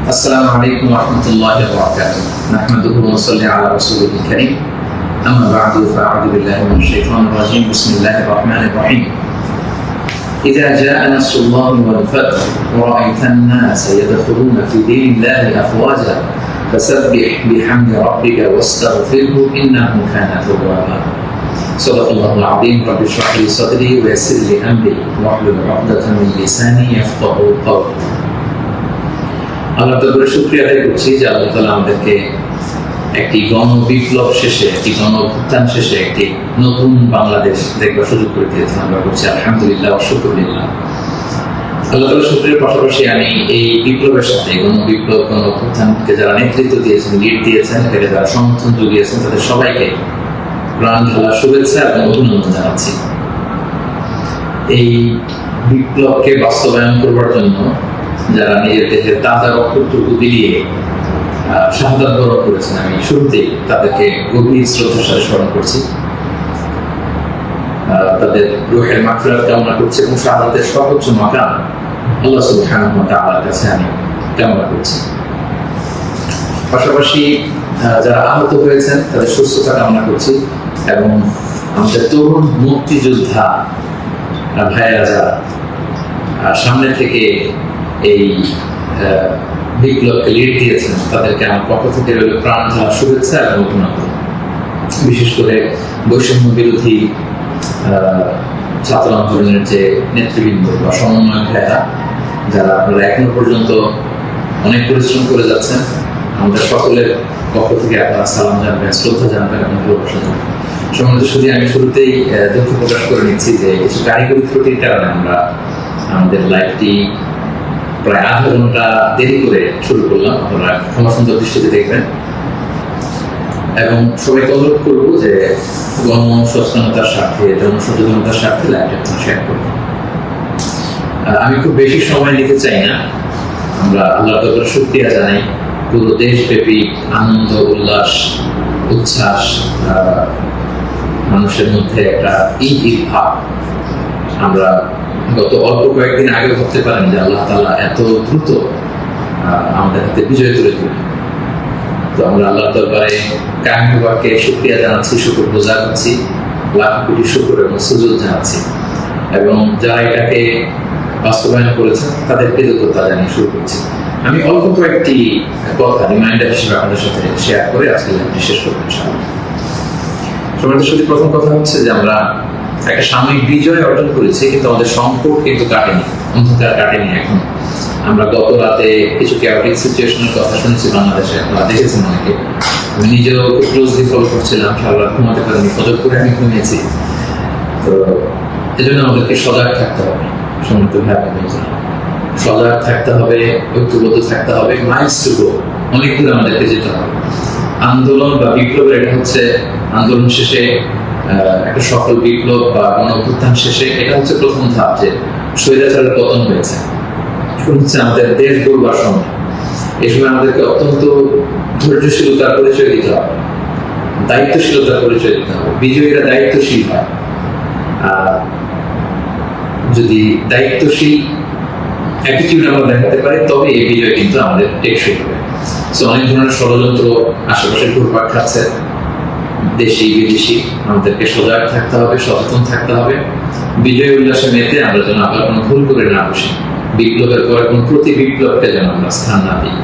السلام عليكم ورحمة الله وبركاته. نحمده ونصلي على رسوله الكريم. أما بعد فأعوذ بالله من الشيطان الرجيم. بسم الله الرحمن الرحيم. إذا جاء نصر الله والفتح ورأيت الناس يدخلون في دين الله أفواجا فسبح بحمد ربك واستغفره إنه كان توابا. صدق الله العظيم. رب اشرح لي صدري ويسر لي أمري واحلل عقدة من لساني يفقهوا قولي. আল্লাহ তাআলার শুকরিয়া আদায় করছি যে আল্লাহ তাআলা আমাদেরকে একটি গণ বিপ্লব শেষে, একটি গণ অভ্যুত্থান শেষে একটি নতুন বাংলাদেশ দেখবার সুযোগ করে দিয়েছেন। আমরা বলছি আলহামদুলিল্লাহ ওয়া শুকরুলিল্লাহ। আল্লাহ তাআলার শুকরিয়ার পাশাপাশি আমি এই বিপ্লবের সাথে গণ বিপ্লব, গণ অভ্যুত্থানকে যারা নেতৃত্ব দিয়েছেন, লিড দিয়েছেন, এটাকে যারা সমর্থন জুগিয়েছেন, তাদের সবাইকে প্রাণ ঢালা শুভেচ্ছা এবং অভিনন্দন জানাচ্ছি। এই বিপ্লবকে বাস্তবায়ন করবার জন্য যারা নিজের দেশের তাজা রক্তটুকু বিলিয়ে শাহাদাত বরণ করেছেন, আমি শুরুতেই তাদেরকে গভীর শ্রদ্ধার সাথে স্মরণ করছি। তাদের রূহের মাগফিরাত কামনা করছি এবং শাহাদাতের সর্বোচ্চ মাকাম আল্লাহ সুবহানাহু ওয়া তাআলার কাছে আমি কামনা করছি। পাশাপাশি যারা আহত হয়েছেন তাদের সুস্থতা কামনা করছি এবং আমাদের তরুণ মুক্তিযোদ্ধা ভাইয়েরা যারা সামনে থেকে এই বিপ্লবকে লিড দিয়েছেন, তাদেরকে আমার পক্ষ থেকে প্রাণ ঢালা শুভেচ্ছা এবং অভিনন্দন। বিশেষ করে বৈষম্য বিরোধী ছাত্র আন্দোলনের যে নেতৃবৃন্দ বা সমন্বয় ভাইয়েরা, যারা আপনারা এখনো পর্যন্ত অনেক পরিশ্রম করে যাচ্ছেন, আমাদের সকলের পক্ষ থেকে আপনারা সালাম জানবেন, শ্রদ্ধা জানবেন এবং ভালোবাসা জানবেন। সম্মানিত শুধু আমি শুরুতেই দুঃখ প্রকাশ করে নিচ্ছি যে কিছু কারিগরি ত্রুটির কারণে আমরা আমাদের লাইভটি প্রায় আধা ঘন্টা দেরি করে শুরু করলাম। আপনারা ক্ষমা সুন্দর দৃষ্টিতে দেখবেন এবং সবাইকে অনুরোধ করবো যে গণসচেতনতার স্বার্থে, জনসচেতনতার স্বার্থে লাইভটা শেয়ার করবো। আমি খুব বেশি সময় নিতে চাই না। আমরা আল্লাহ তাআলার শুকরিয়া জানাই। পুরো দেশব্যাপী আনন্দ, উল্লাস, উচ্ছ্বাস, মানুষের মধ্যে একটা ঈদ ভাব আমরা গত অল্প কয়েকদিন আগে ভাবতে পারেন যে আল্লাহ তাআলা এত দ্রুত আমাদের হাতে বিজয় তুলে দিবেন। তো আমরা আল্লাহ দরবারে কায়মুবাকে শুকরিয়া জানাচ্ছি, শুকরগুজার হচ্ছি, লাখ কোটি শুকর এবং সুজুদ জানাচ্ছি এবং যারা এটাকে বাস্তবায়ন করেছেন তাদের কৃতজ্ঞতা জানিয়ে শুরু করছি। আমি অল্প কয়েকটি কথা রিমাইন্ডার হিসেবে আপনাদের সাথে শেয়ার করে আজকে শেষ করবো ইনশাআল্লাহ। সমাজের সাথে প্রথম কথা হচ্ছে যে আমরা একটা সাময়িক বিজয় অর্জন করেছি, কিন্তু আমাদের সংকট কিন্তু কাটেনি, অন্ধকার কাটেনি। এখন আমরা গত রাতে কিছু ক্যাওটিক সিচুয়েশনের কথা শুনেছি বাংলাদেশে, আপনারা দেখেছেন অনেকে। আমি নিজেও খুব ক্লোজলি ফলো করছিলাম, সারা রাত ঘুমাতে পারিনি, ফজর করে আমি ঘুমিয়েছি। তো এজন্য আমাদেরকে সজাগ থাকতে হবে, সম্মানিত ভাই বোনেরা, সজাগ থাকতে হবে, ঐক্যবদ্ধ থাকতে হবে। মাইলস টু গো, অনেক দূর আমাদেরকে যেতে হবে। আন্দোলন বা বিপ্লবের এটা হচ্ছে আন্দোলন শেষে একটা সফল বিপ্লব বা গণ অভ্যুত্থান শেষে এটা হচ্ছে প্রথম ধাপ, যে স্বৈরাচারের পতন হয়েছে। হচ্ছে আমাদের দেশ গড়বার সময়। এই সময় আমাদেরকে অত্যন্ত ধৈর্যশীলতার পরিচয় দিতে হবে, দায়িত্বশীলতার পরিচয় দিতে হবে। বিজয়ীরা দায়িত্বশীল হয়। যদি দায়িত্বশীল অ্যাটিটিউড আমরা দেখাতে পারি তবে এই বিজয় কিন্তু আমাদের টেকসই হবে। অনেক ধরনের ষড়যন্ত্র আশেপাশে ঘুরপাক খাচ্ছে, দেশি বিদেশি। আমাদেরকে সজাগ থাকতে হবে, সচেতন থাকতে হবে। বিজয় উল্লাসে মেতে আমরা যেন আবার কোনো ভুল করে না বসি, বিপ্লবের পর কোন প্রতি বিপ্লবকে যেন আমরা স্থান না দিই।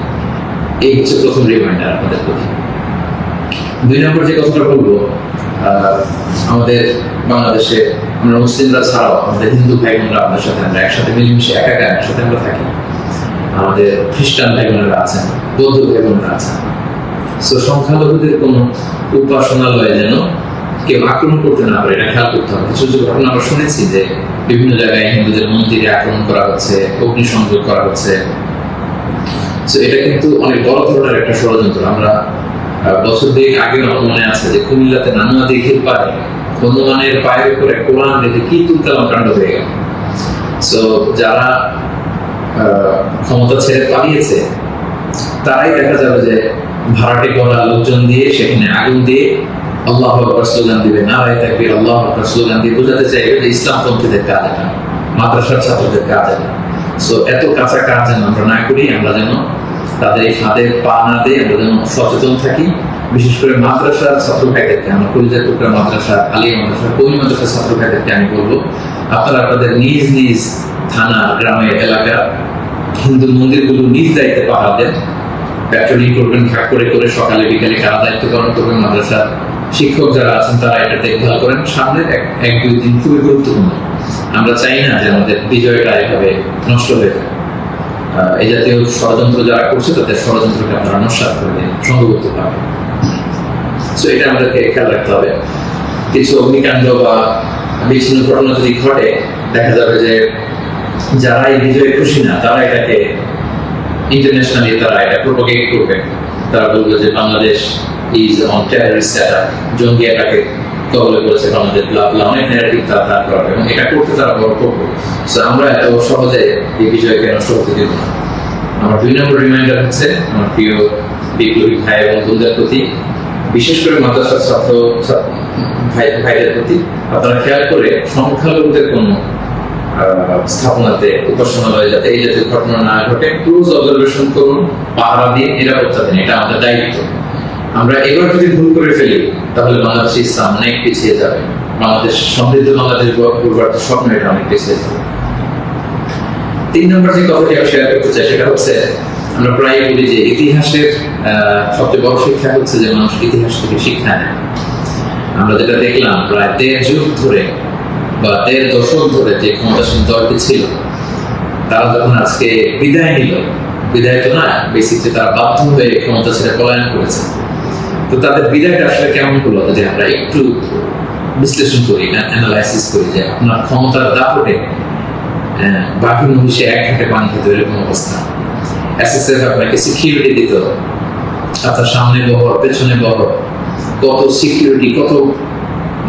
এই হচ্ছে প্রথম রিমাইন্ডার আমাদের প্রতি। দুই নম্বর যে কথাটা বলবো, আমাদের বাংলাদেশে আমরা মুসলিমরা ছাড়াও আমাদের হিন্দু ভাই বোনরা আমাদের সাথে, আমরা একসাথে মিলেমিশে একাকার একসাথে আমরা থাকি। আমাদের খ্রিস্টান ভাই বোনেরা আছেন, বৌদ্ধ ভাই বোনেরা আছেন। সংখ্যালঘুদের কোন উপাসনালয়ে যেন কেউ আক্রমণ করতে না পারে, এটা খেয়াল করতে হবে। কিছু কিছু ঘটনা আমরা শুনেছি যে বিভিন্ন জায়গায় হিন্দুদের মন্দিরে আক্রমণ করা হচ্ছে, অগ্নিসংযোগ করা হচ্ছে। এটা কিন্তু অনেক বড় ধরনের একটা ষড়যন্ত্র। আমরা বছর দুয়েক আগে আমার মনে আছে যে কুমিল্লাতে নানুয়া দিঘির পারে হনুমানের পায়ের উপরে কোরআন রেখে কি তুলকালাম কাণ্ড হয়ে গেল। যারা ক্ষমতা ছেড়ে পালিয়েছে তারাই দেখা যাবে যে ভাড়াটে করা লোকজন দিয়ে সেখানে আগুন দিয়ে আল্লাহু আকবার স্লোগান দিবে, নারায়ে তাকবীর, আল্লাহু আকবার স্লোগান দিয়ে বোঝাতে চাইবে যে ইসলামপন্থীদের কাজ এটা, মাদ্রাসার ছাত্রদের কাজ এটা। এত কাঁচা কাজ যেন আমরা না করি, আমরা যেন তাদের এই ফাঁদে পা না দিয়ে আমরা যেন সচেতন থাকি। বিশেষ করে মাদ্রাসার ছাত্র ভাইদেরকে, আমার কলিজার টুকরা মাদ্রাসা, আলিয়া মাদ্রাসা, কবি মাদ্রাসার ছাত্র ভাইদেরকে আমি বলবো, আপনারা আপনাদের নিজ নিজ থানা, গ্রামের, এলাকা হিন্দু মন্দিরগুলো নিজ দায়িত্বে পাহারা দেন, প্যাট্রোলিং করবেন, ভাগ করে করে সকালে বিকালে কারা দায়িত্ব পালন করবেন। মাদ্রাসার শিক্ষক যারা আছেন তারা এটা দেখভাল করেন। সামনের এক দুই দিন খুবই গুরুত্বপূর্ণ। আমরা চাই না যে আমাদের বিজয়টা এভাবে নষ্ট হয়ে যায়। এই জাতীয় ষড়যন্ত্র যারা করছে তাদের ষড়যন্ত্রকে আপনারা নস্যাৎ করবেন সংঘবদ্ধ ভাবে। তো এটা আমাদেরকে খেয়াল রাখতে হবে। কিছু অগ্নিকাণ্ড বা বিচ্ছিন্ন ঘটনা যদি ঘটে, দেখা যাবে যে যারা এই বিজয়ে খুশি না তারা এটাকে ইন্টারন্যাশনালি তারা এটা প্রোপাগেট করবে। তারা বলবে যে Bangladesh is on terrorist attack, জঙ্গি অ্যাটাকে কবলে করেছে বাংলাদেশ, অনেক ন্যারেটিভ তারা দাঁড় করাবে এবং এটা করতে তারা বড় করবে। আমরা এত সহজে এই বিষয়কে নষ্ট হতে দেব না। আমার 2 নম্বর রিমাইন্ডার হচ্ছে আমার প্রিয় বিপ্লবী ভাই এবং বন্ধুদের প্রতি, বিশেষ করে মাদ্রাসার ছাত্র ভাইদের প্রতি, আপনারা খেয়াল করে সংখ্যালঘুদের কোন স্থাপনাতে, উপাসনালয়ে যাতে এই জাতীয় ঘটনা না ঘটে ক্লোজ অবজারভেশন করুন, পাহারা দিয়ে নিরাপত্তা দিন। এটা আমাদের দায়িত্ব। আমরা এবার যদি ভুল করে ফেলি তাহলে বাংলাদেশ ইসলাম অনেক পিছিয়ে যাবে। বাংলাদেশ সমৃদ্ধ বাংলাদেশ গড়বার স্বপ্ন এটা অনেক পিছিয়ে যাবে। 3 নম্বর যে কথাটি আমি শেয়ার করতে চাই সেটা হচ্ছে, আমরা প্রায় বলি যে ইতিহাসের সবচেয়ে বড় শিক্ষা হচ্ছে যে মানুষ ইতিহাস থেকে শিক্ষা নেয়। আমরা যেটা দেখলাম প্রায় 1.5 যুগ ধরে বা 1.5 দশক ধরে যে ক্ষমতাসীন দলটি ছিল, তারা যখন আজকে বিদায় নিল, বিদায় তো না, বেসিকলি তারা বাধ্য হয়ে ক্ষমতা ছেড়ে পলায়ন করেছে। তো তাদের বিদায়টা আসলে কেমন হলো যদি আমরা একটু বিশ্লেষণ করি, অ্যানালাইসিস করি যে আপনার ক্ষমতার দাপটে বাকি মহিষে এক ঘাটে পানি খেতে এরকম অবস্থা। এসএসএফ আপনাকে সিকিউরিটি দিত, আপনার সামনে বহর, পেছনে বহর, কত সিকিউরিটি, কত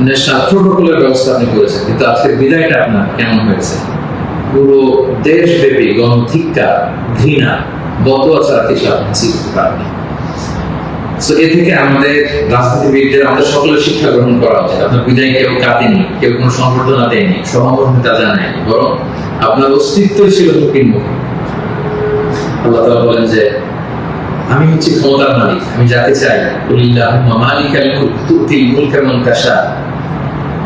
ন্যাশনাল প্রোটোকলের ব্যবস্থা আপনি করেছেন। কিন্তু আজকের বিদায়টা আপনার কেমন হয়েছে? পুরো দেশব্যাপী গণধিক্কার, ঘৃণা, বদয়া ছাড়া কিছু আপনি শিখতে পারেননি। এ থেকে আমাদের রাজনীতিবিদদের, আমাদের সকলের শিক্ষা গ্রহণ করা উচিত। আপনার বিদায় কেউ কাঁদেনি, কেউ কোনো সম্বর্ধনা দেয়নি, সহমর্মিতা জানায়নি, বরং আপনার অস্তিত্ব ছিল ঝুঁকির মুখে। আল্লাহ তাআলা বলেন যে আমি হচ্ছি ক্ষমতার মালিক, আমি যাকে চাই, কুলিল্লাহুম্মা মালিকাল মুলক তুতিল মুলকা মান তাশা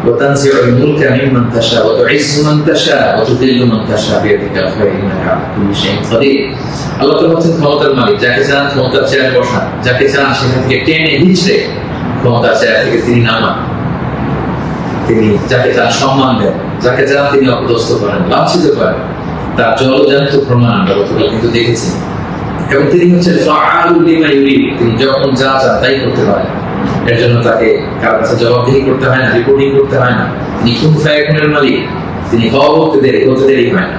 ওয়া তানজিউল মুলকা মিম্মান তাশা ওয়া তুইজ্জু মান তাশা ওয়া তুযিল্লু মান তাশা বিয়াদিকাল খায়র ইন্নাকা আলা কুল্লি শাইইন কাদির। আল্লাহ তাআলা হচ্ছেন ক্ষমতার মালিক, যাকে চান ক্ষমতার চেয়ারে বসান, যাকে চান সেখান থেকে টেনে হিঁচড়ে ক্ষমতার চেয়ার থেকে তিনি নামান। তিনি যাকে চান সম্মান দেন, যাকে চান তিনি অপদস্থ করেন, লাঞ্ছিত করেন। তার জলজান্ত প্রমাণ আমরা গতকাল কিন্তু দেখেছি। এবং তিনি হচ্ছেন ফাআলুল লিমা ইউরিদ, তিনি যখন যা চান তাই করতে পারেন। এর জন্য তাকে কারোর কাছে জবাবদিহি করতে হয় না, রিপোর্টিং করতে হয় না। তিনি কুন ফায়াকুনের মালিক, তিনি হওয়া হতে দেরি হয় না।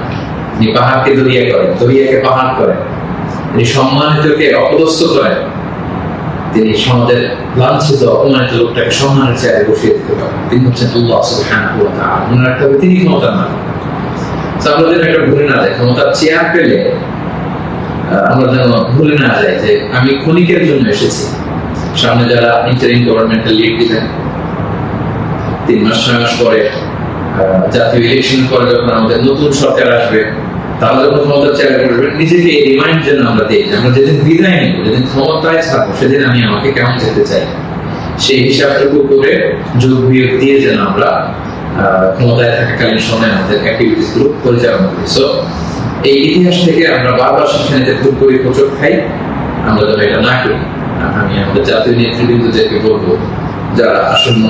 তিনি পাহাড়কে দরিয়া করেন, দরিয়াকে পাহাড় করেন, তিনি সম্মানিতকে অপদস্থ করেন, তিনি সমাজের লাঞ্ছিত অপমানিত লোকটাকে সম্মানের চেয়ারে বসিয়ে দিতে পারেন। তিনি হচ্ছেন আল্লাহ সুবহানাহু ওয়া তাআলা। মনে রাখতে হবে তিনি ক্ষমতার মালিক। আমরা যেন এটা ভুলে না যাই, ক্ষমতার চেয়ার পেলে আমরা যেন ভুলে না যাই যে আমি ক্ষণিকের জন্য এসেছি। সামনে যারা ইন্টারিম গভর্নমেন্টের লিড দিবেন, 3 মাস 6 মাস পরে জাতীয় ইলেকশন পরে যখন আমাদের নতুন সরকার আসবে, তারা যখন ক্ষমতার চেয়ারে বসবেন, নিজেকে এই রিমাইন্ড যেন আমরা দিই যে আমরা যেদিন বিদায় নিব, যেদিন ক্ষমতায় থাকবো, সেদিন আমি আমাকে কেমন যেতে চাই, সেই হিসাবটুকু করে যোগ বিয়োগ দিয়ে যেন আমরা ক্ষমতায় থাকাকালীন সময় আমাদের অ্যাক্টিভিটিস গুলো পরিচালনা করি। সো এই ইতিহাস থেকে আমরা বারবার শিক্ষা নিতে ভুল করি, হোঁচট খাই, আমরা যেন এটা না করি। আমি আমাদের জাতীয় নেতৃবৃন্দদেরকে বলবো, যারা আসন্ন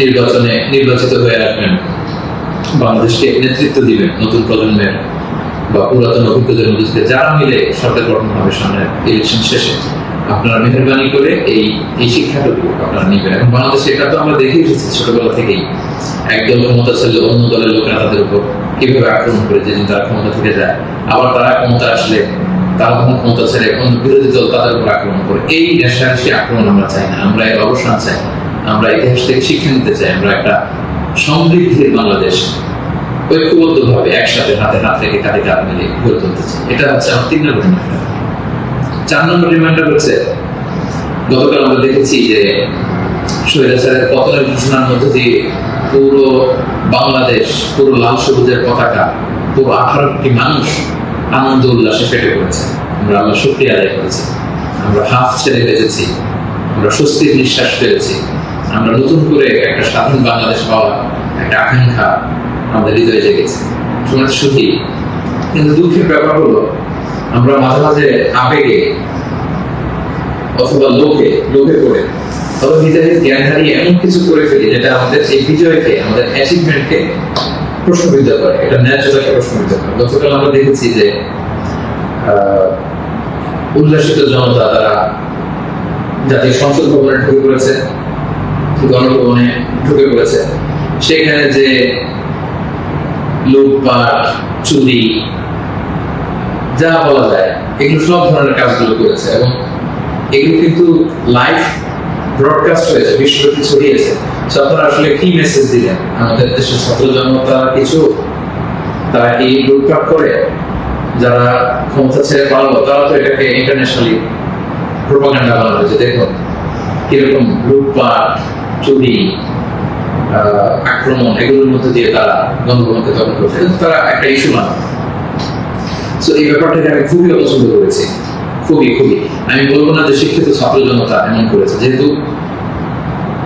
নির্বাচনে নির্বাচিত হয়ে আসবেন, বাংলাদেশকে নেতৃত্ব দিবেন, নতুন প্রজন্মের বা পুরাতন অভিজ্ঞদের মধ্যে যারা মিলে সরকার গঠন হবে সামনের ইলেকশন শেষে, আপনারা মেহরবানি করে এই শিক্ষাটুকু আপনারা নিবেন। এবং বাংলাদেশে এটা তো আমরা দেখে এসেছি ছোটবেলা থেকেই, একদল ক্ষমতা ছেড়ে অন্য দলের লোকেরা তাদের উপর কিভাবে আক্রমণ করে, যেদিন তারা ক্ষমতা থেকে যায়, আবার তারা ক্ষমতা আসলে তারা তখন ক্ষমতা ছেড়ে অন্য বিরোধী দল তাদের উপর আক্রমণ করে। এই রেশারেশি আক্রমণ আমরা চাই না, আমরা এর অবসান চাই। আমরা ইতিহাস থেকে শিক্ষা নিতে চাই। আমরা একটা সমৃদ্ধির বাংলাদেশ ঐক্যবদ্ধ ভাবে একসাথে হাতে হাত রেখে কাঁধে কাঁধ মিলিয়ে গড়ে তুলতে চাই। এটা হচ্ছে আমার 3 নম্বর রিমাইন্ডার। 4 নম্বর রিমাইন্ডার হচ্ছে, গতকাল আমরা দেখেছি যে স্বৈরাচারের পতনের ঘোষণার মধ্যে দিয়ে পুরো বাংলাদেশ, পুরো লাল সবুজের পতাকা, পুরো 18 কোটি মানুষ আনন্দ উল্লাসে ফেটে পড়েছে। আমরা আল্লাহ শুকরিয়া আদায় করেছি, আমরা হাফ ছেড়ে বেঁচেছি, আমরা স্বস্তির নিঃশ্বাস ফেলেছি, আমরা নতুন করে একটা স্বাধীন বাংলাদেশ পাওয়ার একটা আকাঙ্ক্ষা আমাদের হৃদয়ে জেগেছে। শুনে সুখী, কিন্তু দুঃখের ব্যাপার হলো আমরা মাঝে মাঝে আবেগে অথবা লোভে পড়ে অথবা হৃদয়ের জ্ঞান হারিয়ে এমন কিছু করে ফেলি যেটা আমাদের এই বিজয়কে, আমাদের অ্যাচিভমেন্টকে প্রশ্নবিদ্ধ করে, এটা ন্যায্যতাকে প্রশ্নবিদ্ধ করে। গতকাল আমরা দেখেছি যে উল্লাসিত জনতা তারা জাতীয় সংসদ ভবনে ঢুকে পড়েছে, গণভবনে ঢুকে পড়েছে, সেখানে যে লুটপাট, চুরি, যা বলা যায় এগুলো সব ধরনের কাজগুলো করেছে এবং এগুলো কিন্তু লাইভ ব্রডকাস্ট হয়েছে, বিশ্বব্যাপী ছড়িয়েছে। আপনারা আসলে কি মেসেজ দিলেন? আমাদের দেশের ছাত্র জনতা কিছু তারা কি লুটপাট করে, যারা ক্ষমতা ছেড়ে পারলো তারা তো এটাকে ইন্টারন্যাশনালি প্রোপাগান্ডা বানানো হয়েছে। দেখুন কিরকম লুটপাট, চুরি, আক্রমণ এগুলোর মধ্যে দিয়ে তারা গণভবনকে দখল করছে, তারা একটা ইস্যু বানায়। এই ব্যাপারটাকে আমি খুবই অপছন্দ করেছি, খুবই। আমি বলবো না যে শিক্ষিত ছাত্র জনতা এমন করেছে, যেহেতু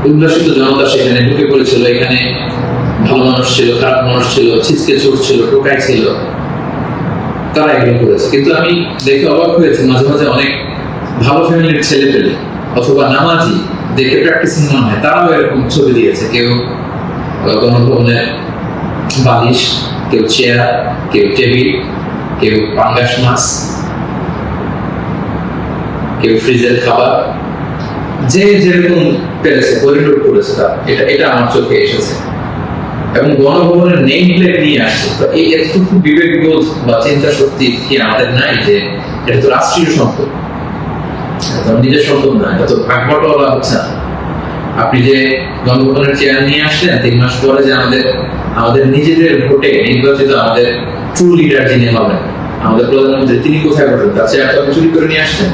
উল্লাসিত জনতা সেখানে ঢুকে পড়েছিল, এখানে ভালো মানুষ ছিল, খারাপ মানুষ ছিল, ছিচকে চোর ছিল, টোকাই ছিল, তারা এগুলো করেছে। কিন্তু আমি দেখে অবাক হয়েছি মাঝে মাঝে অনেক ভালো ফ্যামিলির ছেলে পেলে অথবা নামাজি দেখে প্র্যাকটিসিং মনে হয়, তারাও এরকম ছবি দিয়েছে। কেউ গণভবনের বালিশ, কেউ চেয়ার, কেউ টেবিল, কেউ পাঙ্গাস মাছ, কেউ ফ্রিজের খাবার, যে যেরকম পেরেছে পরিলোড করেছে। এটা আমার চোখে এসেছে এবং গণভবনের নেম প্লেট নিয়ে আসছে। তো এই এতটুকু বিবেকবোধ বা চিন্তা শক্তি কি আমাদের নাই যে এটা তো রাষ্ট্রীয় সম্পদ, নিজের সম্পদ না, এটা তো ভাগ বটোয়ারা হচ্ছে না। আপনি যে গণভবনের চেয়ার নিয়ে আসলেন, 3 মাস পরে যে আমাদের নিজেদের ভোটে নির্বাচিত আমাদের ট্রু লিডার যিনি হবেন, আমাদের প্রধানমন্ত্রী, তিনি কোথায় বসেন? তার চেয়ার তো আপনি চুরি করে নিয়ে আসছেন।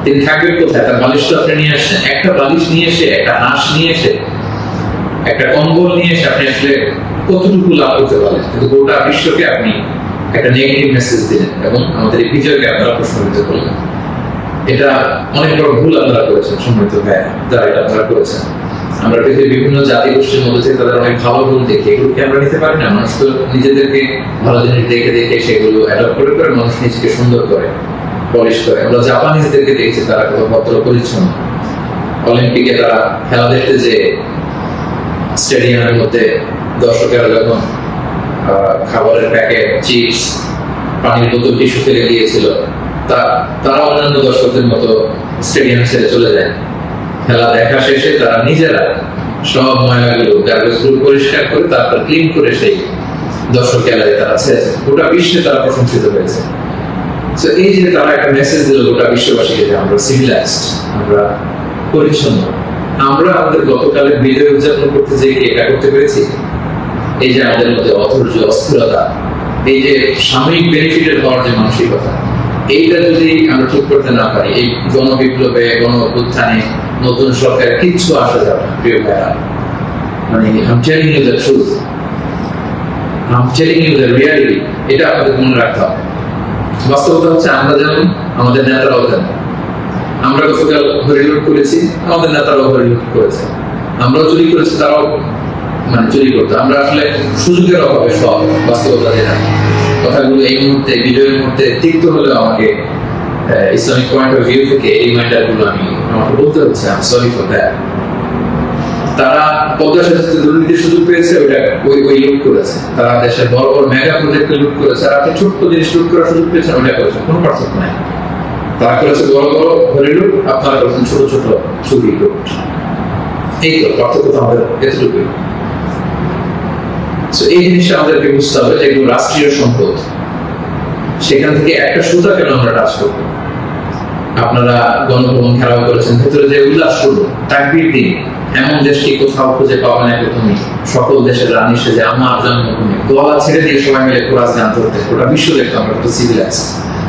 তিনি থাকবেন কোথায়? তার বালিশ তো আপনি নিয়ে আসছেন। একটা বালিশ নিয়ে এসে, একটা হাঁস নিয়ে এসে, একটা কম্বল নিয়ে এসে আপনি আসলে কতটুকু লাভ করতে পারেন? কিন্তু গোটা বিশ্বকে আপনি একটা নেগেটিভ মেসেজ দিলেন এবং আমাদের এই বিজয়কে আপনারা প্রশ্নবিদ্ধ করলেন। এটা অনেক বড় ভুল আপনারা করেছেন, সম্মানিত ভাই, যারা এটা আপনারা করেছেন। আমরা পৃথিবীর বিভিন্ন জাতি গোষ্ঠীর মধ্যে থেকে তাদের অনেক ভালো গুণ দেখি, এগুলোকে আমরা নিতে পারি না? মানুষ তো নিজেদেরকে ভালো জিনিস দেখে দেখে সেগুলো অ্যাডপ্ট করে করে মানুষ নিজেকে সুন্দর করে, পলিশ করে। আমরা জাপানিজদেরকে দেখছি তারা কত ভদ্র পরিচ্ছন্ন। অলিম্পিকে তারা খেলা দেখতে যে স্টেডিয়ামের মধ্যে দর্শকেরা যখন খাবারের প্যাকেট, চিপস, পানির বোতল, টিস্যু ফেলে দিয়েছিল, তারা অন্যান্য দর্শকদের মতো স্টেডিয়াম ছেড়ে চলে যায়। খেলা দেখা শেষে তারা নিজেরা সব ময়লাগুলো, গার্বেজগুলো পরিষ্কার করে তারপর ক্লিন করে সেই দর্শক খেলায় তারা ছেড়েছে। গোটা বিশ্বে তারা প্রশংসিত হয়েছে। এই যে তারা একটা মেসেজ দিল গোটা বিশ্ববাসীকে যে আমরা সিভিলাইজড, আমরা পরিচ্ছন্ন। আমরা আমাদের গতকালের বিজয় উদযাপন করতে যে এটা করতে পেরেছি, এই যে আমাদের মধ্যে অধৈর্য, অস্থিরতা, এই যে সাময়িক বেনিফিটের হওয়ার যে মানসিকতা, এইটা যদি আমরা ঠিক করতে না পারি, এই গণবিপ্লবে, গণ অভ্যুত্থানে নতুন সরকার কিচ্ছু আসা যাবে না। প্রিয় ভাইরা, মানে I'm telling you the truth, I'm telling you the reality, এটা আপনাদের মনে রাখতে হবে। বাস্তবতা হচ্ছে আমরা যেমন, আমাদের নেতারাও যেমন। আমরা গতকাল হরিলুট করেছি, আমাদের নেতারাও হরিলুট করেছে। আমরাও চুরি করেছি, তারাও চুরি করতো। আমরা আসলে সুযোগের অভাবে সব বাস্তবতা যেটা, কথাগুলো এই মুহূর্তে, বিজয়ের মুহূর্তে তিক্ত হলেও আমাকে ইসলামিক পয়েন্ট অফ ভিউ থেকে এই রিমাইন্ডারগুলো আমাকে বলতে হচ্ছে। I am sorry for that. তারা পদ্মা সেতুতে দুর্নীতির সুযোগ পেয়েছে, ওই লুট করেছে। তারা দেশের বড় বড় মেগা প্রজেক্টে লুট করেছে, আর আপনি ছোট্ট জিনিস লুট করার সুযোগ পেয়েছেন, ওইটা করেছেন। কোনো পার্থক্য নাই। তারা করেছে বড় বড় ঘরে লুট, আপনারা করেছেন ছোট ছোট চুরি লুট। এই তো পার্থক্য তো আমাদের এতটুকুই। এই জিনিসটা আমাদেরকে বুঝতে হবে, যেগুলো রাষ্ট্রীয় সম্পদ, সেখান থেকে একটা সুতা কেন আমরা টাচ করবো? আপনারা গণভবন ঘেরাও করেছেন, ভেতরে যে উল্লাস করবো, তাকবীর দিন। এমন দেশকে কোথাও খুঁজে পাবে না তুমি, সকল দেশের রানী সেজে আমার জন্মভূমি, গলা ছেড়ে দিয়ে সবাই মিলে কোরআন গান করতে, গোটা বিশ্ব দেখতো আমরা কত সিভিলাইজ,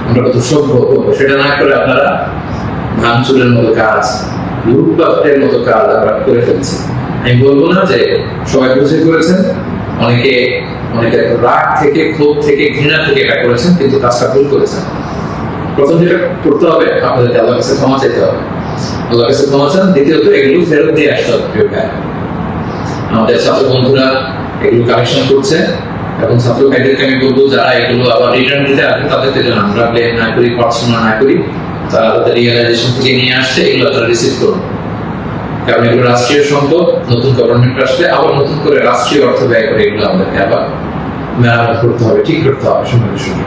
আমরা কত সভ্য। সেটা না করে আপনারা ভাঙচুরের মতো কাজ, লুটপাটের মতো কাজ আমরা করে ফেলছি। আমি বলবো না যে সবাই বুঝে করেছেন, অনেকে রাগ থেকে, ক্ষোভ থেকে, ঘৃণা থেকে এটা করেছেন, কিন্তু কাজটা ভুল করেছেন। প্রথম যেটা করতে হবে আপনাদেরকে আল্লাহর কাছে ক্ষমা চাইতে হবে। আল্লাহর কাছে ক্ষমা চান। দ্বিতীয়ত এগুলো ফেরত দিয়ে আসতে হবে। আমাদের ছাত্র বন্ধুরা এগুলো কালেকশন করছে এবং ছাত্র ভাইদেরকে আমি বলবো যারা এগুলো আবার রিটার্ন দিতে আসবে তাদেরকে যেন আমরা ব্লেম না করি, পড়াশোনা না করি। তারা তাদের রিয়েলাইজেশন থেকে নিয়ে আসছে, এগুলো তারা রিসিভ করুন। কারণ এগুলো রাষ্ট্রীয় সম্পদ, নতুন গভর্নমেন্ট আসলে আবার নতুন করে রাষ্ট্রীয় অর্থ ব্যয় করে এগুলো আমাদেরকে আবার মেরামত করতে হবে, ঠিক করতে হবে সঙ্গে সঙ্গে।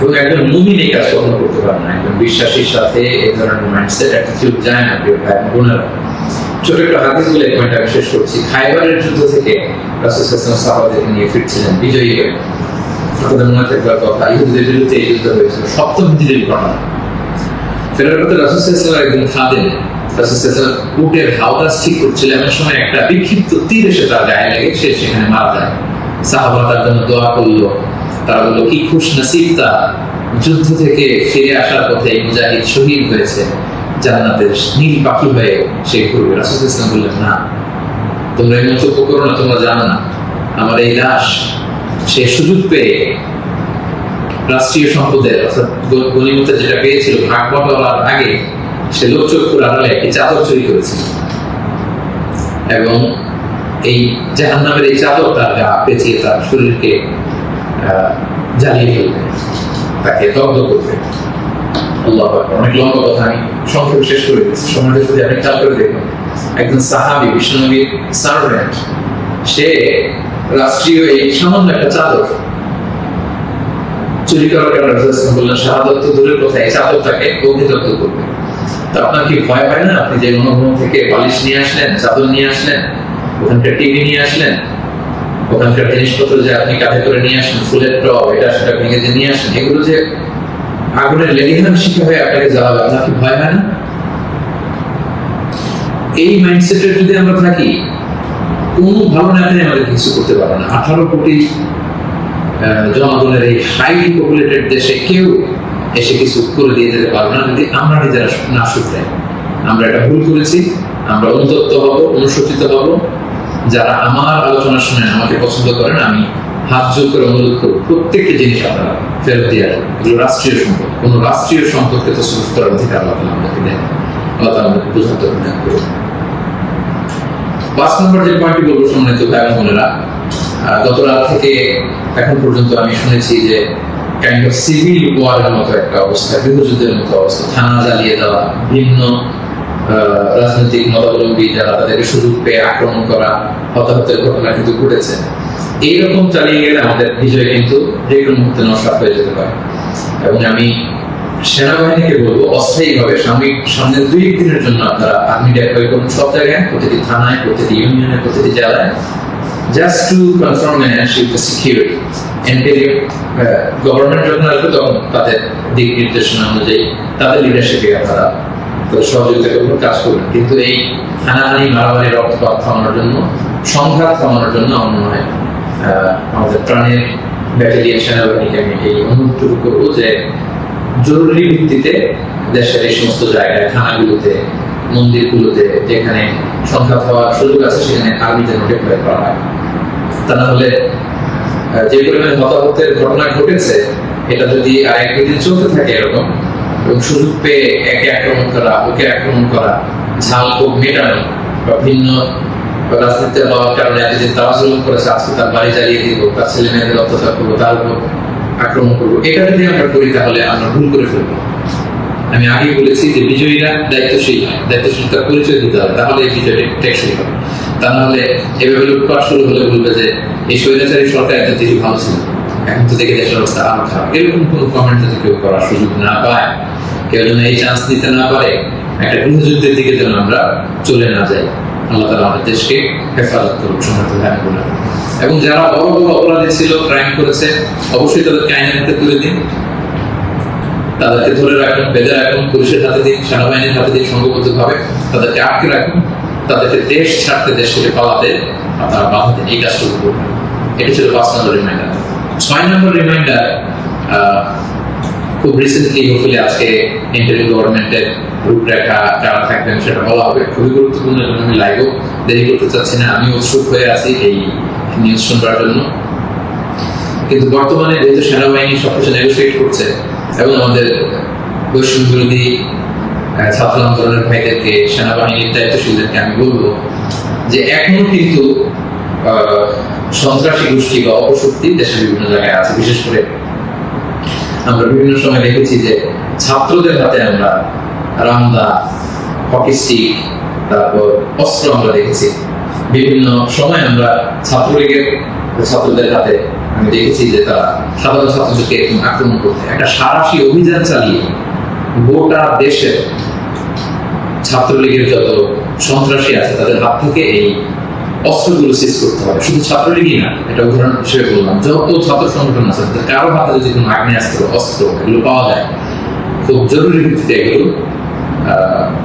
এবং একজন মুমিন এই কাজ কখনো করতে পারে না। একজন বিশ্বাসীর সাথে এই ধরনের মাইন্ডসেট অ্যাটিটিউড যায় না। প্রিয় ভাই বোনেরা, ছোট একটা হাদিস বলে এই পয়েন্টটা শেষ করছি। খাইবারের যুদ্ধ থেকে রাসূল সাল্লাল্লাহু আলাইহি ওয়াসাল্লাম সাহাবাদেরকে নিয়ে ফিরছিলেন বিজয়ী হয়ে। আপনাদের মনে থাকবার কথা, ইহুদিদের বিরুদ্ধে এই যুদ্ধ হয়েছিল, সপ্তম হিজরির ঘটনা। ফেরার পথে রাসূল সাল্লাল্লাহু আলাইহি ওয়াসাল্লাম একজন খাদেম রাসূল সাল্লাল্লাহু আলাইহি ওয়াসাল্লাম উটের হাওদাস ঠিক করছিল, এমন সময় একটা বিক্ষিপ্ত তীর এসে তার গায়ে লেগে সে সেখানে মারা যায়। সাহাবারা তার জন্য দোয়া করলো। তারা বললো কি খুশ নসিব তা, যুদ্ধ থেকে ফিরে আসার পথে মুজাহিদ শহীদ হয়েছে, জান্নাতের নীল পাখি হয়ে সে ঘুরবে। রাসূল সাল্লাল্লাহু আলাইহি ওয়াসাল্লাম বললেন না, তোমরা এই মন্তব্য করো না, তোমরা জানো না আমার এই লাশ সে সুযোগ পেয়ে রাষ্ট্রীয় সম্পদের অর্থাৎ গনিমতের যেটা পেয়েছিল ভাগ বটোয়ারার আগে সে লোকচক্ষুর আড়ালে একটি চাদর চুরি করেছিল এবং এই জাহান্নামের এই চাদর তার গা পেঁচিয়ে তার শরীরকে জ্বালিয়ে ফেলবে, তাকে দগ্ধ করবে। আল্লাহু আকবার। অনেক লম্বা কথা, আমি সংক্ষেপে শেষ করে দিচ্ছি। সময়টা যদি আপনি খেয়াল করে দেখুন, একজন সাহাবী, বিশ্বনবীর সার্ভেন্ট, সে রাষ্ট্রীয় এই সামান্য একটা চাদর চুরি করার কারণে রাসূল বললেন শাহাদাত তো দূরের কথা, এই চাদর তাকে অগ্নিদগ্ধ করবে। তো আপনার কি ভয় হয় না? আপনি যে গণভবন থেকে বালিশ নিয়ে আসলেন, চাদর নিয়ে আসলেন, ওখানকার টিভি নিয়ে আসলেন, ওখানকার জিনিসপত্র যে আপনি কাঁধে করে নিয়ে আসেন, ফুলের টব এটা সেটা ভেঙে যে নিয়ে আসেন, এগুলো যে আগুনের লেলিহান শিখা হয়ে আপনাকে জ্বালাবে, আপনার কি ভয় হয় না? এই মাইন্ডসেটে যদি আমরা থাকি, কোন ভালো নেতাই আমাদের কিছু করতে পারবে না। 18 কোটি জনগণের এই হাইলি পপুলেটেড দেশে কেউ এসে কিছু করে দিয়ে যেতে পারবে না যদি আমরা নিজেরা না শুধরাই। আমরা এটা ভুল করেছি, আমরা অনুতপ্ত হব, অনুশোচিত হব। যারা আমার আলোচনা শুনেন, আমাকে পছন্দ করেন, আমি হাত জোর করে অনুরোধ করব প্রত্যেকটি জিনিস আপনারা ফেরত দিয়ে আসবেন। এগুলো রাষ্ট্রীয় সম্পদ, কোন রাষ্ট্রীয় সম্পদকে তো সুরক্ষিত করার অধিকার আল্লাহ তাআলা আমাদেরকে দেন। আল্লাহ তাআলা আমাদেরকে বোঝাতে করুন। 5 নম্বর যে পয়েন্টটি বলবো সম্মানিত ভাই বোনেরা, গত রাত থেকে এখন পর্যন্ত আমি শুনেছি যে কাইন্ড অফ সিভিল ওয়ারের মতো একটা অবস্থা, গৃহযুদ্ধের মতো অবস্থা, থানা জ্বালিয়ে দেওয়া, ভিন্ন রাজনৈতিক মতাবলম্বী যারা তাদেরকে সুযোগ পেয়ে আক্রমণ করা, হতাহতের ঘটনা কিন্তু ঘটেছে। এইরকম চালিয়ে গেলে আমাদের বিজয় কিন্তু যে কোনো মুহূর্তে নস্বাত হয়ে যেতে পারে। এবং আমি সেনাবাহিনীকে বলবো অস্থায়ীভাবে সামনের 2 দিনের জন্য আপনারা আর্মি ডেপ্লয় করুন সব জায়গায়, প্রতিটি থানায়, প্রতিটি ইউনিয়নে, প্রতিটি জেলায়, just to confirm and ensure the security. Interim government যখন আসবে তখন তাদের দিক নির্দেশনা অনুযায়ী তাদের লিডারশিপে আপনারা সহযোগিতা করবেন, কাজ করবেন। কিন্তু এই হানাহানি, মারামারি, রক্তপাত থামানোর জন্য, সংঘাত থামানোর জন্য আমার মনে হয় আমাদের প্রাণের ব্যাটালিয়ন সেনাবাহিনীকে আমি এই অনুরোধটুকু করবো যে জরুরি ভিত্তিতে দেশের এই সমস্ত জায়গায়, থানাগুলোতে, মন্দিরগুলোতে যেখানে সংঘাত হওয়ার সুযোগ আছে সেখানে আর্মি যেন ডেপ্লয় করা হয়। তা না হলে যে পরিমাণে হতাহতের ঘটনা ঘটেছে এটা যদি আরেক দিন চলতে থাকে এরকম, এবং সুযোগ পেয়ে একে আক্রমণ করা, ওকে আক্রমণ করা, ঝাল ক্ষোভ মেটানো বা ভিন্ন রাজনীতি হওয়ার কারণে এতদিন তারা জুলুম করেছে, আজকে তার বাড়ি জ্বালিয়ে দিব, তার ছেলে মেয়েদের অত্যাচার করবো, তার উপর আক্রমণ করবো, এটা যদি আমরা করি তাহলে আমরা ভুল করে ফেলবো। আমি আগেই বলেছি যে বিজয়ীরা দায়িত্বশীল হয়, দায়িত্বশীলতার পরিচয় দিতে হবে, তাহলে এই বিজয়টা টেকসই হবে। তা না হলে এভাবে লুটপাট শুরু হলে বলবে যে এই স্বৈরাচারী সরকার একটা দেশে ভালো ছিল, এখন তো দেখে দেশের অবস্থা আরো খারাপ। এরকম কোনো কমেন্ট যদি কেউ করার সুযোগ না পায়, কেউ যেন এই চান্স নিতে না পারে, একটা গৃহযুদ্ধের দিকে যেন আমরা চলে না যাই। আল্লাহ তাআলা আমাদের দেশকে হেফাজত করুন, সম্মানিত ভাই বোনেরা। এবং যারা বড় বড় অপরাধী ছিল, ক্রাইম করেছে, অবশ্যই তাদেরকে আইনের হাতে তুলে দিন, তাদেরকে ধরে রাখুন, বেঁধে রাখুন, পুলিশের হাতে দিন, সেনাবাহিনীর হাতে দিন, সংঘবদ্ধভাবে তাদেরকে আটকে রাখুন, তাদেরকে দেশ ছাড়তে, দেশ থেকে পালাতে আপনারা বাধা দিন। এই কাজটা করবেন। এটা ছিল 5 নম্বর রিমাইন্ডার। 6 নম্বর রিমাইন্ডার, খুব রিসেন্টলি হোপফুলি আজকে ইন্টারিম গভর্নমেন্টের রূপরেখা যারা থাকবেন সেটা বলা হবে, খুবই গুরুত্বপূর্ণ। আমি লাইভও দেরি করতে চাচ্ছি না, আমি উৎসুক হয়ে আছি এই নিউজ শুনবার জন্য। কিন্তু বর্তমানে যেহেতু সেনাবাহিনী সবকিছু নেগোসিয়েট করছে এবং আমাদের বৈষম্য বিরোধী ছাত্র আন্দোলনের ভাইদেরকে, সেনাবাহিনীর দায়িত্বশীলদেরকে আমি বলবো যে এখনো কিন্তু সন্ত্রাসী গোষ্ঠী বা অপশক্তি দেশের বিভিন্ন জায়গায় আছে। বিশেষ করে আমরা বিভিন্ন সময় দেখেছি যে ছাত্রদের হাতে আমরা রামদা, হকি স্টিক, তারপর অস্ত্র আমরা দেখেছি। বিভিন্ন সময় আমরা ছাত্রলীগের ছাত্রদের হাতে আমি দেখেছি যে তারা সাধারণ ছাত্রদেরকে আক্রমণ করতে একটা সারাশি অভিযান চালিয়ে গোটা দেশের ছাত্রলীগের যত সন্ত্রাসী আছে তাদের হাত থেকে এই অস্ত্রগুলো সিজ করতে হবে। শুধু ছাত্রলীগই না, এটা উদাহরণ হিসেবে বললাম, যত ছাত্র সংগঠন আছে কারো হাতে যদি কোনো আগ্নেয়াস্ত্র, অস্ত্র এগুলো পাওয়া যায়, খুব জরুরি ভিত্তিতে এগুলো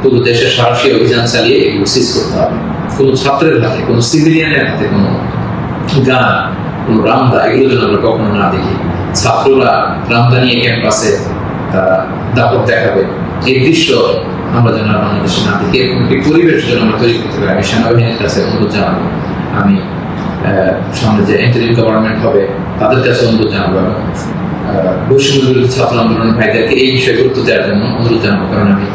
পুরো দেশের সারাশি অভিযান চালিয়ে এগুলো সিজ করতে হবে। কোনো ছাত্রের হাতে, কোনো সিভিলিয়ানের হাতে কোনো গান, কোনো রামদা এগুলো যেন আমরা কখনো না দেখি। ছাত্ররা রামদা নিয়ে ক্যাম্পাসে দাপট দেখাবে, এই দৃশ্য আমরা যেন বাংলাদেশে না দেখি। এরকম একটি পরিবেশ যেন আমরা তৈরি করতে পারি। আমি সেনাবাহিনীর কাছে অনুরোধ জানাবো, আমি সামনে যে ইন্টারিম গভর্নমেন্ট হবে তাদের কাছে অনুরোধ জানাবো, বৈষম্য বিরোধী ছাত্র আন্দোলনের ভাইদেরকে এই বিষয়ে গুরুত্ব দেওয়ার জন্য অনুরোধ জানাবো। কারণ আমি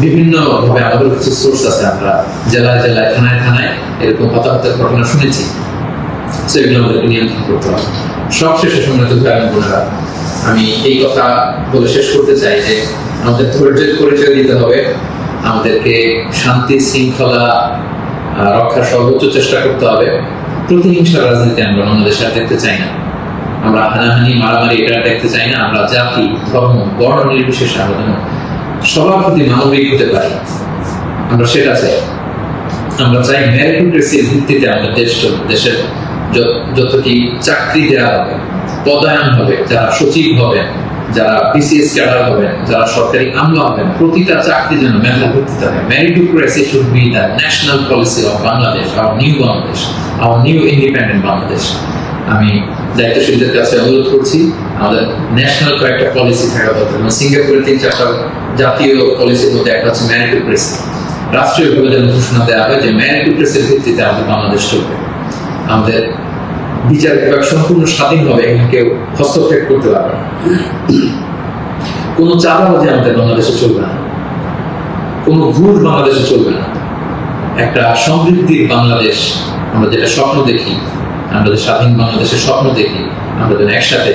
বিভিন্ন ভাবে আমাদের কিছু সোর্স আছে, আমরা জেলায় জেলায়, থানায় থানায় এরকম হতাহতের ঘটনা শুনেছি। সেগুলো আমাদেরকে নিয়ন্ত্রণ করতে হবে। সবশেষে সম্মানিত ভাই বোনেরা, আমি এই কথা বলে শেষ করতে চাই যে আমাদের ধৈর্যের পরিচয় দিতে হবে, আমাদেরকে শান্তি শৃঙ্খলা রক্ষার সর্বোচ্চ চেষ্টা করতে হবে। প্রতিহিংসার রাজনীতি আমরা বাংলাদেশে দেখতে চাই না, আমরা হানাহানি মারামারি এটা দেখতে চাই না। আমরা জাতি, ধর্ম, বর্ণ নির্বিশেষে আমরা যেন সবার প্রতি মানবিক হতে পারি, আমরা সেটা চাই। আমরা চাই মেরিটোক্রেসির ভিত্তিতে আমাদের দেশ চলবে। দেশের যতটি চাকরি দেওয়া হবে, পদায়ন হবে, যারা সচিব হবেন, যারা বিসিএস ক্যাডার হবেন, যারা সরকারি আমলা হবেন, প্রতিটা চাকরি যেন মেধার ভিত্তিতে হবে। Meritocracy should be the national policy of Bangladesh, our new Bangladesh, our new independent Bangladesh. আমি দায়িত্বশীলদের কাছে অনুরোধ করছি, আমাদের ন্যাশনাল কয়েকটা পলিসি থাকা দরকার। সিঙ্গাপুরের 3-4টা জাতীয় পলিসির মধ্যে একটা হচ্ছে মেরিটোক্রেসি। রাষ্ট্রীয়ভাবে যেন ঘোষণা দেওয়া হয় যে মেরিটোক্রেসির ভিত্তিতে আমাদের বাংলাদেশ চলবে। আমাদের বিচার বিভাগ সম্পূর্ণ স্বাধীন হবে, এখানে কেউ হস্তক্ষেপ করতে পারবে না। কোনো চাঁদাবাজি আমাদের বাংলাদেশে চলবে না, কোনো ঘুষ বাংলাদেশে চলবে না। একটা সমৃদ্ধির বাংলাদেশ আমরা যেটা স্বপ্ন দেখি, আমরা যে স্বাধীন বাংলাদেশের স্বপ্ন দেখি, আমরা যেন একসাথে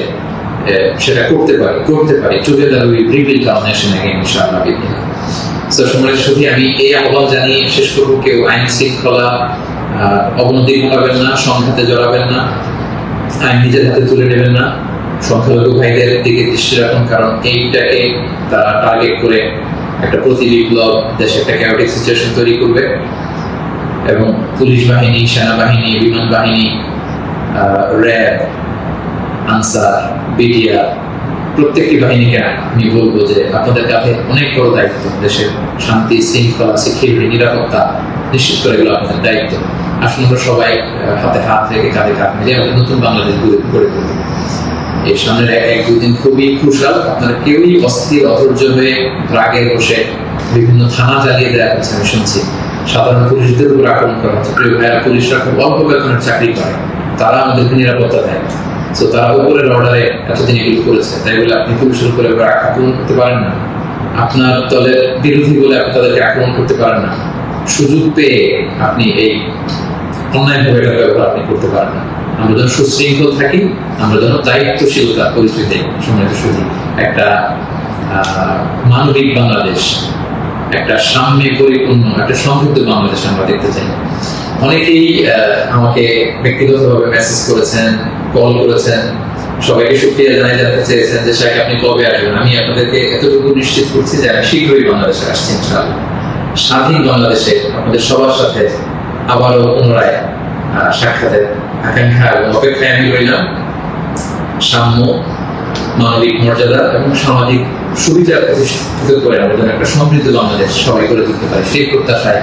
সেটা করতে পারি। Together we rebuild hour nation again ইনশাআল্লাহ। সম্মানিত সুধী, আমি এই আহ্বান জানিয়ে শেষ করব, কেউ আইন শৃঙ্খলা অবনতি ঘটাবেন না, সংঘাতে জড়াবেন না, আইন নিজের হাতে তুলে নেবেন না। সংখ্যালঘু ভাইদের দিকে দৃষ্টি রাখুন, কারণ এইটাকে তারা টার্গেট করে একটা প্রতি বিপ্লব দেশে একটা ক্যাওটিক সিচুয়েশন তৈরি করবে। এবং পুলিশ বাহিনী, সেনাবাহিনী, বিমান বাহিনী, র্যাব, আনসার, বিডিআর, প্রত্যেকটি বাহিনীকে আমি বলবো যে আপনাদের কাছে অনেক বড় দায়িত্ব। দেশের শান্তি শৃঙ্খলা, সিকিউরিটি, নিরাপত্তা নিশ্চিত করে এগুলো আপনাদের দায়িত্ব। আসলে আমরা সবাই হাতে হাত রেখে, কাঁধে কাঁধ মিলিয়ে আমাদের নতুন বাংলাদেশ গড়ে তুলব। এই সামনের 1-2 দিন খুবই ক্রুশাল। আপনারা কেউই অস্থির, অধৈর্য হয়ে রাগে বসে বিভিন্ন থানা জ্বালিয়ে দেওয়া হচ্ছে, আমি শুনছি। সাধারণ পুলিশদের উপর আক্রমণ করা হচ্ছে। প্রিয় ভাইয়েরা, পুলিশরা খুব অল্প বেতনের চাকরি করে, তারা আমাদেরকে নিরাপত্তা দেয়। তো তারা উপরের অর্ডারে এতদিন এগুলো করেছে, তাই বলে আপনি পুলিশের উপরে আক্রমণ করতে পারেন না। আপনার দলের বিরোধী বলে আপনি তাদেরকে আক্রমণ করতে পারেন না। সুযোগ পেয়ে আপনি এই অন্যায়ভাবে এটা ব্যবহার আপনি করতে পারেন না। আমরা যেন সুশৃঙ্খল থাকি, আমরা যেন দায়িত্বশীলতা পরিচয় দেই। সম্মানিত সুধী, একটা মানবিক বাংলাদেশ, একটা সাম্যে পরিপূর্ণ, একটা সমৃদ্ধ বাংলাদেশ আমরা দেখতে চাই। অনেকেই আমাকে ব্যক্তিগতভাবে মেসেজ করেছেন, কল করেছেন, সবাইকে শুকরিয়া জানাই, জানতে চেয়েছেন যে শাইখ আপনি কবে আসবেন। আমি আপনাদেরকে এতটুকু নিশ্চিত করছি যে আমি শীঘ্রই বাংলাদেশে আসছি ইনশাআল্লাহ। স্বাধীন বাংলাদেশে আপনাদের সবার সাথে আবারও পুনরায় সাক্ষাতের আকাঙ্ক্ষা এবং অপেক্ষায় আমি রইলাম। সাম্য, মানবিক মর্যাদা এবং সামাজিক সুবিধা প্রতিষ্ঠিত করে আমরা যেন একটা সমৃদ্ধ বাংলাদেশ সবাই করে তুলতে পারি, সেই প্রত্যাশায়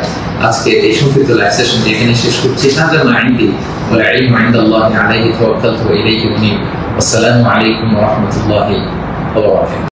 আজকে এই সংক্ষিপ্ত লাইভ সেশন এখানে শেষ করছি। আসসালামু আলাইকুম ওয়া রাহমাতুল্লাহি ওয়া বারাকাতুহু।